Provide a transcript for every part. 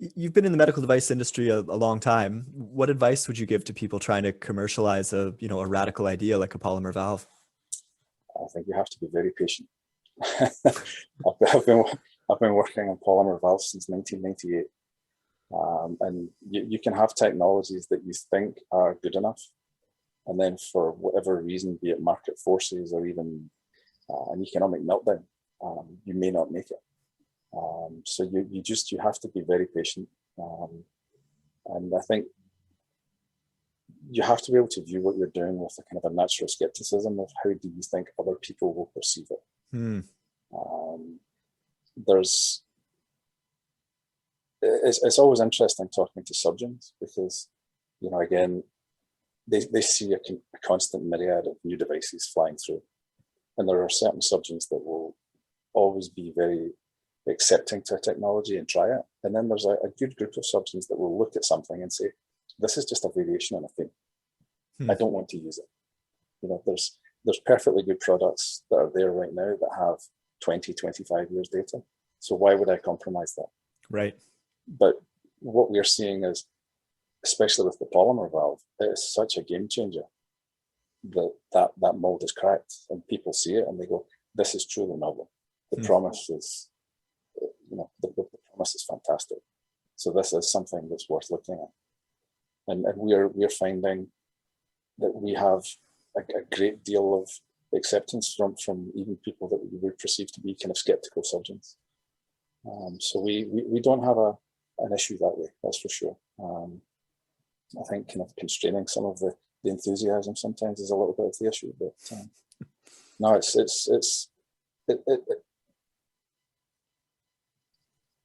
You've been in the medical device industry a long time. What advice would you give to people trying to commercialize a radical idea like a polymer valve? I think you have to be very patient. I've been working on polymer valves since 1998, and you can have technologies that you think are good enough, and then for whatever reason, be it market forces or even an economic meltdown, you may not make it. So you have to be very patient, and I think you have to be able to view what you're doing with a kind of a natural skepticism of how do you think other people will perceive it. Hmm. There's it's always interesting talking to surgeons because, again, they see a constant myriad of new devices flying through, and there are certain surgeons that will always be very accepting to a technology and try it, and then there's a good group of surgeons that will look at something and say, this is just a variation on a theme. I don't want to use it. There's perfectly good products that are there right now that have 20, 25 years data. So why would I compromise that? Right. But what we're seeing is, especially with the polymer valve, it is such a game changer that mold is cracked and people see it and they go, this is truly novel. The promise is, the promise is fantastic. So this is something that's worth looking at. And we're finding that we have a great deal of acceptance from even people that we would perceive to be kind of skeptical surgeons. So we don't have an issue that way, that's for sure. I think kind of constraining some of the enthusiasm sometimes is a little bit of the issue, but no,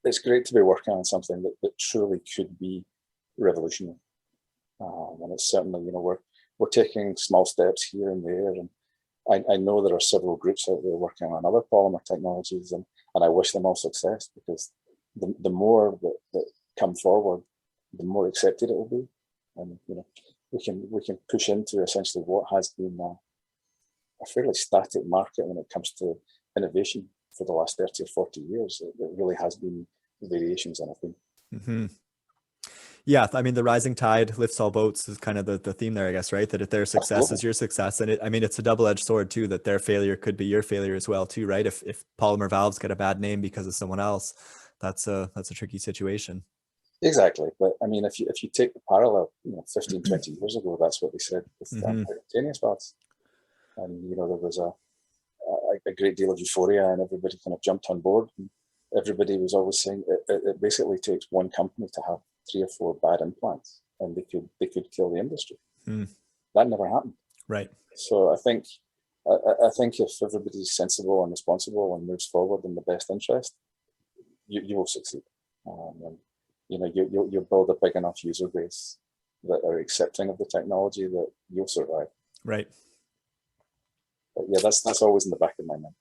it's great to be working on something that truly could be revolutionary. And it's certainly, we're taking small steps here and there, and I know there are several groups out there working on other polymer technologies, and I wish them all success, because the more that come forward, the more accepted it will be, and we can push into essentially what has been a fairly static market when it comes to innovation for the last 30 or 40 years. It really has been variations on a theme. Mm-hmm. Yeah, I mean, the rising tide lifts all boats is kind of the theme there, I guess, right? That if their success is your success, and it's a double-edged sword too, that their failure could be your failure as well too, right? If polymer valves get a bad name because of someone else, that's a tricky situation. Exactly. But I mean, if you take the parallel, 15, 20 years ago, that's what they said with percutaneous valves. And, there was a great deal of euphoria and everybody kind of jumped on board. And everybody was always saying it basically takes one company to have 3 or 4 bad implants and they could kill the industry. That never happened. Right. So I think if everybody's sensible and responsible and moves forward in the best interest, you will succeed. And you'll build a big enough user base that are accepting of the technology that you'll survive. Right. But yeah, that's always in the back of my mind.